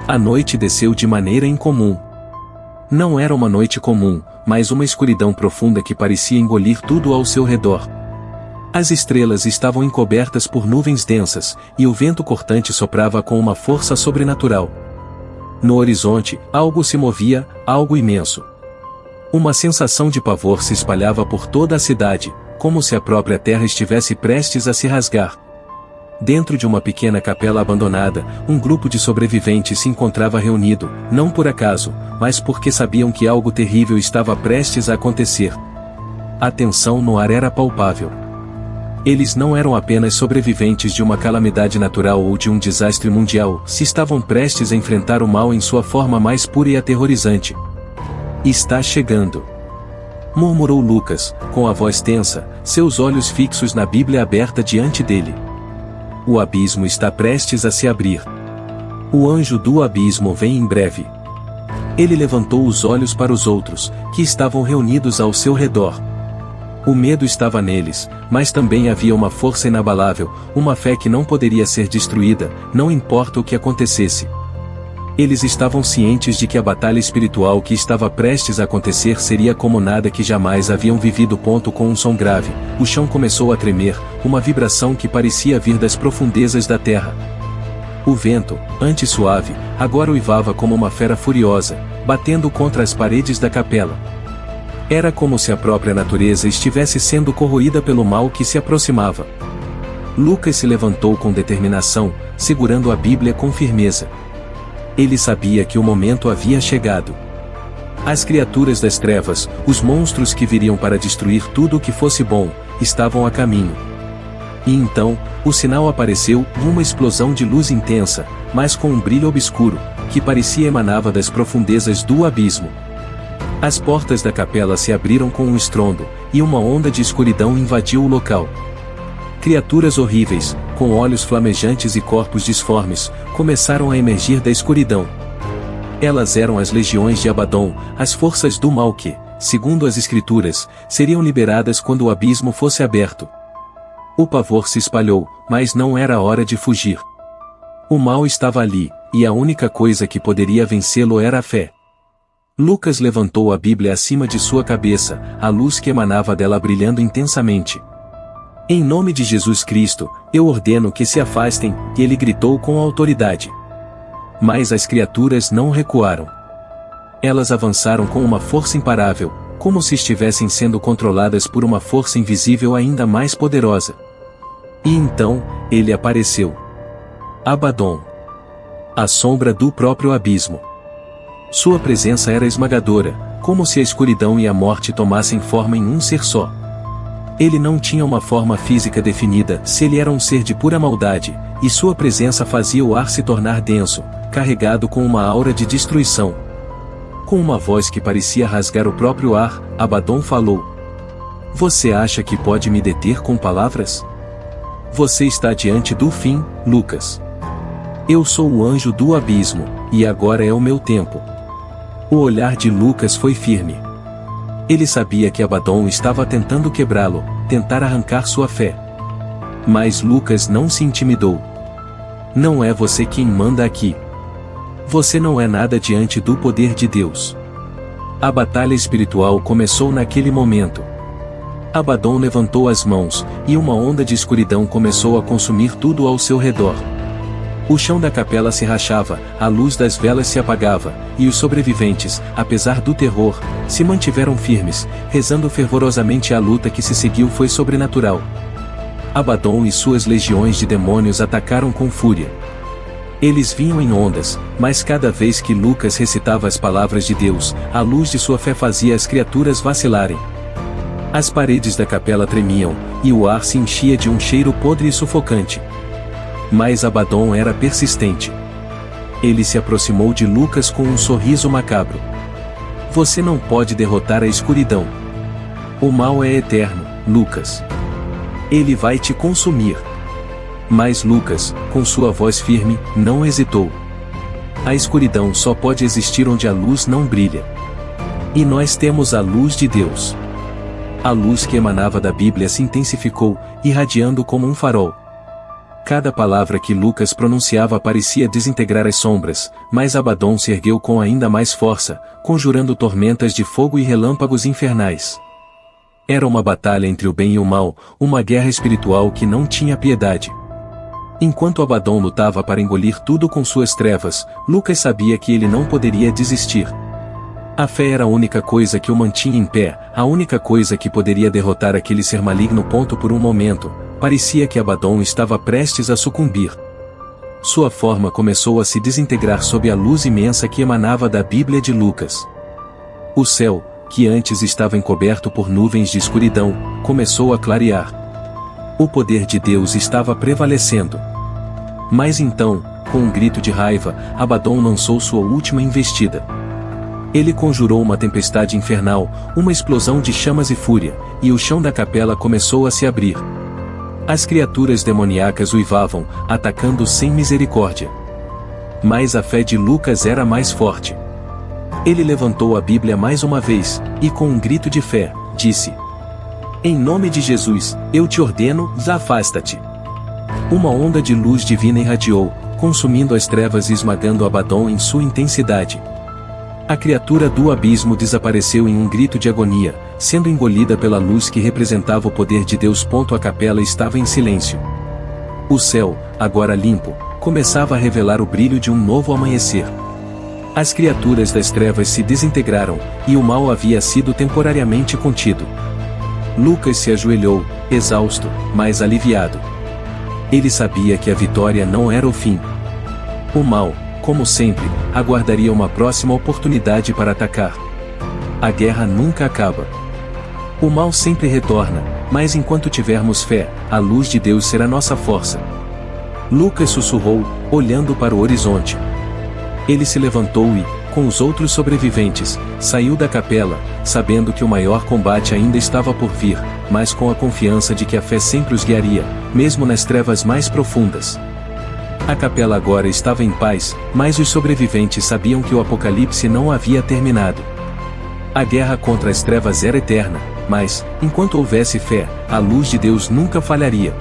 A noite desceu de maneira incomum. Não era uma noite comum, mas uma escuridão profunda que parecia engolir tudo ao seu redor. As estrelas estavam encobertas por nuvens densas, e o vento cortante soprava com uma força sobrenatural. No horizonte, algo se movia, algo imenso. Uma sensação de pavor se espalhava por toda a cidade, como se a própria terra estivesse prestes a se rasgar. Dentro de uma pequena capela abandonada, um grupo de sobreviventes se encontrava reunido, não por acaso, mas porque sabiam que algo terrível estava prestes a acontecer. A tensão no ar era palpável. Eles não eram apenas sobreviventes de uma calamidade natural ou de um desastre mundial, se estavam prestes a enfrentar o mal em sua forma mais pura e aterrorizante. "Está chegando", murmurou Lucas, com a voz tensa, seus olhos fixos na Bíblia aberta diante dele. "O abismo está prestes a se abrir. O anjo do abismo vem em breve." Ele levantou os olhos para os outros, que estavam reunidos ao seu redor. O medo estava neles, mas também havia uma força inabalável, uma fé que não poderia ser destruída, não importa o que acontecesse. Eles estavam cientes de que a batalha espiritual que estava prestes a acontecer seria como nada que jamais haviam vivido. Com um som grave, o chão começou a tremer, uma vibração que parecia vir das profundezas da terra. O vento, antes suave, agora uivava como uma fera furiosa, batendo contra as paredes da capela. Era como se a própria natureza estivesse sendo corroída pelo mal que se aproximava. Lucas se levantou com determinação, segurando a Bíblia com firmeza. Ele sabia que o momento havia chegado. As criaturas das trevas, os monstros que viriam para destruir tudo o que fosse bom, estavam a caminho. E então, o sinal apareceu, uma explosão de luz intensa, mas com um brilho obscuro, que parecia emanava das profundezas do abismo. As portas da capela se abriram com um estrondo, e uma onda de escuridão invadiu o local. Criaturas horríveis, com olhos flamejantes e corpos disformes, começaram a emergir da escuridão. Elas eram as legiões de Abaddon, as forças do mal que, segundo as escrituras, seriam liberadas quando o abismo fosse aberto. O pavor se espalhou, mas não era hora de fugir. O mal estava ali, e a única coisa que poderia vencê-lo era a fé. Lucas levantou a Bíblia acima de sua cabeça, a luz que emanava dela brilhando intensamente. "Em nome de Jesus Cristo, eu ordeno que se afastem", ele gritou com autoridade. Mas as criaturas não recuaram. Elas avançaram com uma força imparável, como se estivessem sendo controladas por uma força invisível ainda mais poderosa. E então, ele apareceu. Abaddon. A sombra do próprio abismo. Sua presença era esmagadora, como se a escuridão e a morte tomassem forma em um ser só. Ele não tinha uma forma física definida, se ele era um ser de pura maldade, e sua presença fazia o ar se tornar denso, carregado com uma aura de destruição. Com uma voz que parecia rasgar o próprio ar, Abaddon falou: "Você acha que pode me deter com palavras? Você está diante do fim, Lucas. Eu sou o anjo do abismo, e agora é o meu tempo." O olhar de Lucas foi firme. Ele sabia que Abaddon estava tentando quebrá-lo, tentar arrancar sua fé. Mas Lucas não se intimidou. "Não é você quem manda aqui. Você não é nada diante do poder de Deus." A batalha espiritual começou naquele momento. Abaddon levantou as mãos, e uma onda de escuridão começou a consumir tudo ao seu redor. O chão da capela se rachava, a luz das velas se apagava, e os sobreviventes, apesar do terror, se mantiveram firmes, rezando fervorosamente. A luta que se seguiu foi sobrenatural. Abaddon e suas legiões de demônios atacaram com fúria. Eles vinham em ondas, mas cada vez que Lucas recitava as palavras de Deus, a luz de sua fé fazia as criaturas vacilarem. As paredes da capela tremiam, e o ar se enchia de um cheiro podre e sufocante. Mas Abaddon era persistente. Ele se aproximou de Lucas com um sorriso macabro. "Você não pode derrotar a escuridão. O mal é eterno, Lucas. Ele vai te consumir." Mas Lucas, com sua voz firme, não hesitou. "A escuridão só pode existir onde a luz não brilha. E nós temos a luz de Deus." A luz que emanava da Bíblia se intensificou, irradiando como um farol. Cada palavra que Lucas pronunciava parecia desintegrar as sombras, mas Abaddon se ergueu com ainda mais força, conjurando tormentas de fogo e relâmpagos infernais. Era uma batalha entre o bem e o mal, uma guerra espiritual que não tinha piedade. Enquanto Abaddon lutava para engolir tudo com suas trevas, Lucas sabia que ele não poderia desistir. A fé era a única coisa que o mantinha em pé, a única coisa que poderia derrotar aquele ser maligno. Por um momento, parecia que Abaddon estava prestes a sucumbir. Sua forma começou a se desintegrar sob a luz imensa que emanava da Bíblia de Lucas. O céu, que antes estava encoberto por nuvens de escuridão, começou a clarear. O poder de Deus estava prevalecendo. Mas então, com um grito de raiva, Abaddon lançou sua última investida. Ele conjurou uma tempestade infernal, uma explosão de chamas e fúria, e o chão da capela começou a se abrir. As criaturas demoníacas uivavam, atacando sem misericórdia. Mas a fé de Lucas era mais forte. Ele levantou a Bíblia mais uma vez, e com um grito de fé, disse: "Em nome de Jesus, eu te ordeno, afasta-te." Uma onda de luz divina irradiou, consumindo as trevas e esmagando Abaddon em sua intensidade. A criatura do abismo desapareceu em um grito de agonia, sendo engolida pela luz que representava o poder de Deus. A capela estava em silêncio. O céu, agora limpo, começava a revelar o brilho de um novo amanhecer. As criaturas das trevas se desintegraram, e o mal havia sido temporariamente contido. Lucas se ajoelhou, exausto, mas aliviado. Ele sabia que a vitória não era o fim. O mal, como sempre, aguardaria uma próxima oportunidade para atacar. A guerra nunca acaba. O mal sempre retorna, mas enquanto tivermos fé, a luz de Deus será nossa força. Lucas sussurrou, olhando para o horizonte. Ele se levantou e, com os outros sobreviventes, saiu da capela, sabendo que o maior combate ainda estava por vir, mas com a confiança de que a fé sempre os guiaria, mesmo nas trevas mais profundas. A capela agora estava em paz, mas os sobreviventes sabiam que o apocalipse não havia terminado. A guerra contra as trevas era eterna, mas, enquanto houvesse fé, a luz de Deus nunca falharia.